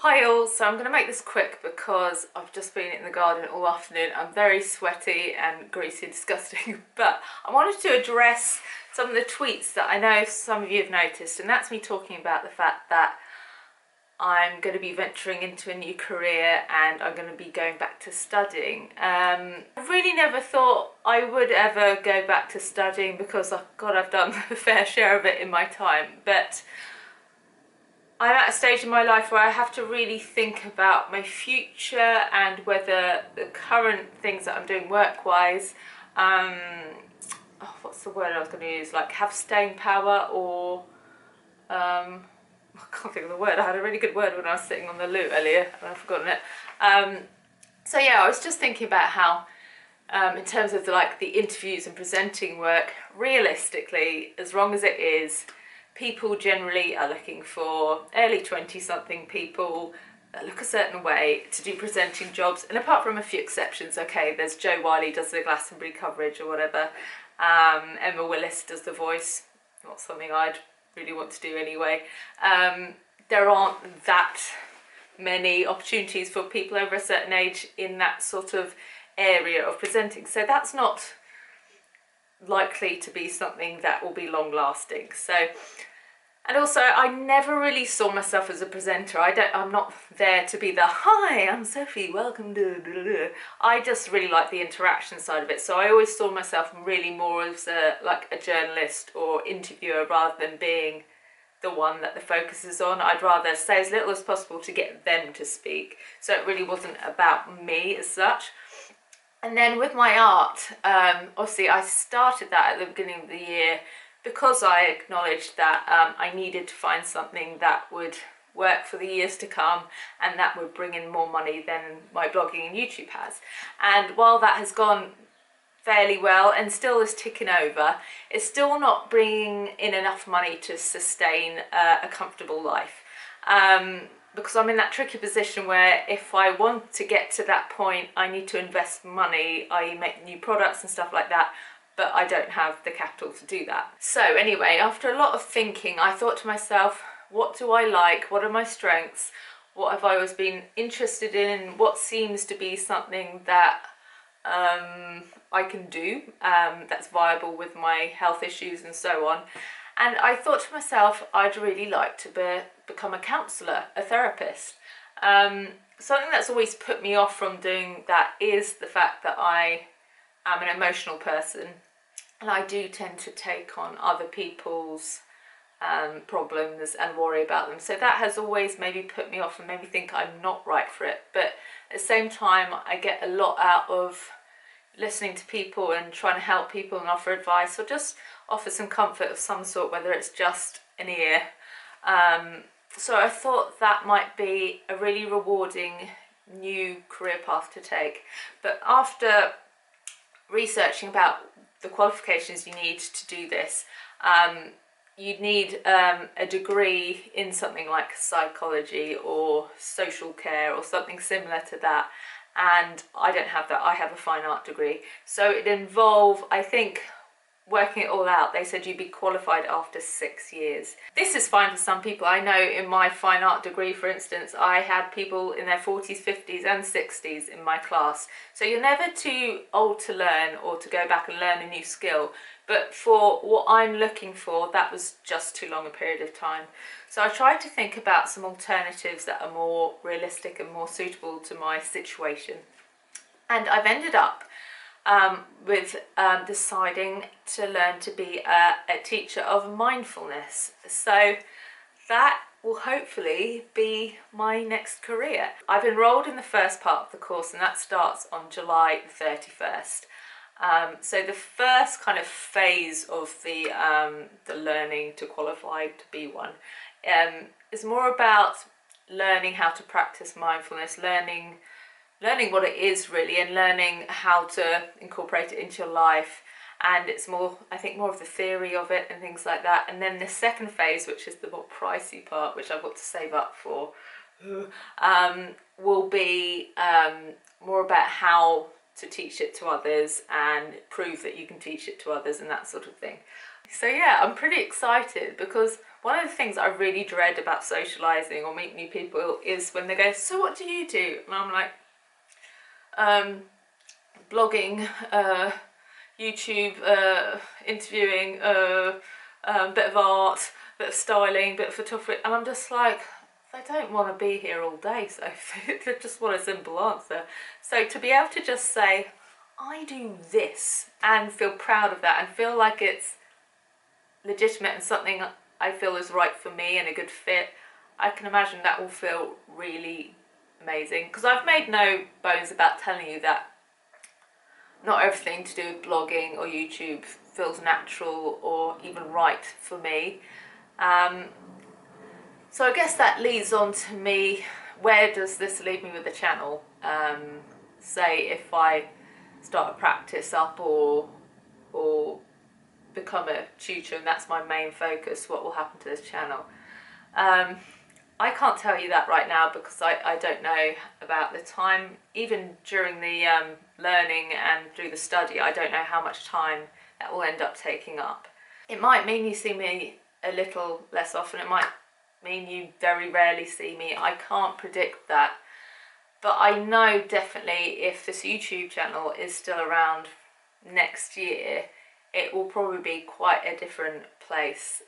Hi all, so I'm going to make this quick because I've just been in the garden all afternoon. I'm very sweaty and greasy and disgusting, but I wanted to address some of the tweets that I know some of you have noticed, and that's me talking about the fact that I'm going to be venturing into a new career and I'm going to be going back to studying. I really never thought I would ever go back to studying because, oh God, I've done a fair share of it in my time, but I'm at a stage in my life where I have to really think about my future and whether the current things that I'm doing work-wise, what's the word I was going to use, like have staying power or, I can't think of the word. I had a really good word when I was sitting on the loo earlier and I've forgotten it. So yeah, I was just thinking about how, in terms of the interviews and presenting work, realistically, as long as it is, people generally are looking for early 20-something people that look a certain way to do presenting jobs, and apart from a few exceptions, okay, there's Jo Wiley does the Glastonbury coverage or whatever, Emma Willis does the voice, not something I'd really want to do anyway. There aren't that many opportunities for people over a certain age in that sort of area of presenting, so that's not likely to be something that will be long lasting. So, and also I never really saw myself as a presenter. I'm not there to be the hi, I'm Sophie, welcome to I just really like the interaction side of it, so I always saw myself really more as a journalist or interviewer rather than being the one that the focus is on. I'd rather say as little as possible to get them to speak, so it really wasn't about me as such. And then with my art, obviously I started that at the beginning of the year because I acknowledged that I needed to find something that would work for the years to come and that would bring in more money than my blogging and YouTube has. And while that has gone fairly well and still is ticking over, it's still not bringing in enough money to sustain a comfortable life. Because I'm in that tricky position where if I want to get to that point, I need to invest money, i.e. make new products and stuff like that, but I don't have the capital to do that. So anyway, after a lot of thinking, I thought to myself, what do I like? What are my strengths? What have I always been interested in? What seems to be something that I can do that's viable with my health issues and so on. And I thought to myself, I'd really like to become a counsellor, a therapist. Something that's always put me off from doing that is the fact that I am an emotional person and I do tend to take on other people's problems and worry about them. So that has always maybe put me off and made me think I'm not right for it. But at the same time, I get a lot out of listening to people and trying to help people and offer advice or just offer some comfort of some sort, whether it's just an ear. So I thought that might be a really rewarding new career path to take. But after researching about the qualifications you need to do this, you'd need a degree in something like psychology or social care or something similar to that. And I don't have that. I have a fine art degree. So it involved, I think, working it all out, they said you'd be qualified after 6 years. This is fine for some people. I know in my fine art degree, for instance, I had people in their 40s, 50s and 60s in my class. So you're never too old to learn or to go back and learn a new skill. But for what I'm looking for, that was just too long a period of time. So I tried to think about some alternatives that are more realistic and more suitable to my situation. And I've ended up with deciding to learn to be a teacher of mindfulness. So that will hopefully be my next career. I've enrolled in the first part of the course and that starts on July 31st. So the first kind of phase of the learning to qualify to be one is more about learning how to practice mindfulness, learning what it is really, and learning how to incorporate it into your life. And it's more, I think, more of the theory of it and things like that. And then the second phase, which is the more pricey part, which I've got to save up for, will be more about how to teach it to others and prove that you can teach it to others and that sort of thing. So yeah, I'm pretty excited because one of the things I really dread about socialising or meeting new people is when they go, so what do you do? And I'm like, blogging, YouTube, interviewing, bit of art, bit of styling, bit of photography, and I'm just like, they don't want to be here all day, so they just want a simple answer. So to be able to just say, I do this, and feel proud of that, and feel like it's legitimate and something I feel is right for me and a good fit, I can imagine that will feel really amazing. Because I've made no bones about telling you that not everything to do with blogging or YouTube feels natural or even right for me. So I guess that leads on to me, where does this leave me with the channel? Say if I start a practice up or become a tutor and that's my main focus, what will happen to this channel? I can't tell you that right now because I don't know about the time. Even during the learning and through the study, I don't know how much time that will end up taking up. It might mean you see me a little less often, it might mean you very rarely see me. I can't predict that, but I know definitely if this YouTube channel is still around next year, it will probably be quite a different place.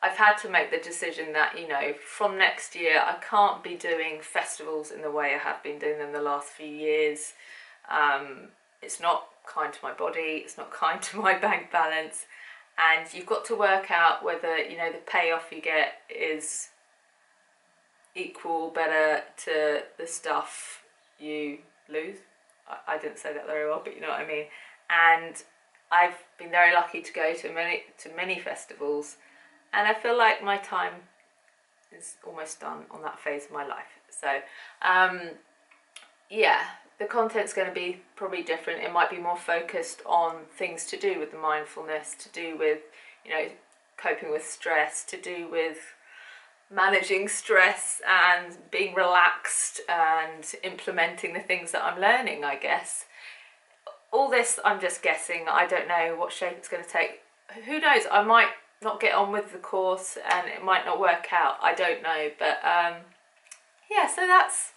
I've had to make the decision that, you know, from next year I can't be doing festivals in the way I have been doing them the last few years. It's not kind to my body, it's not kind to my bank balance, and you've got to work out whether, you know, the payoff you get is equal, better to the stuff you lose. I didn't say that very well, but you know what I mean. And I've been very lucky to go to many festivals, and I feel like my time is almost done on that phase of my life. So yeah, the content's going to be probably different. It might be more focused on things to do with the mindfulness, to do with, you know, coping with stress, to do with managing stress and being relaxed and implementing the things that I'm learning, I guess. All this, I'm just guessing. I don't know what shape it's going to take. Who knows? I might not get on with the course and it might not work out. I don't know. But yeah, so that's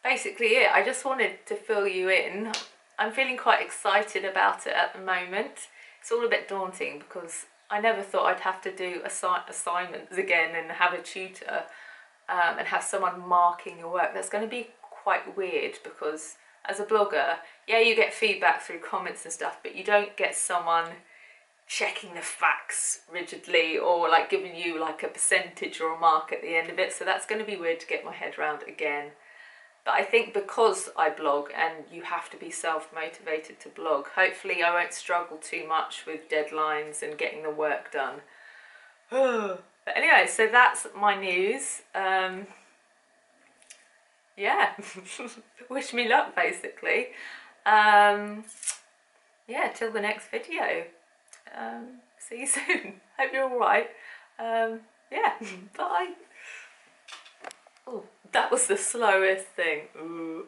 basically it. I just wanted to fill you in. I'm feeling quite excited about it at the moment. It's all a bit daunting because I never thought I'd have to do assignments again and have a tutor and have someone marking your work. That's going to be quite weird because as a blogger, yeah, you get feedback through comments and stuff, but you don't get someone checking the facts rigidly or like giving you like a percentage or a mark at the end of it. So that's going to be weird to get my head around again. But I think because I blog and you have to be self-motivated to blog, hopefully I won't struggle too much with deadlines and getting the work done. But anyway, so that's my news. Yeah, wish me luck basically. Yeah, till the next video. See you soon. Hope you're alright. Yeah, bye. Oh, that was the slowest thing. Ooh.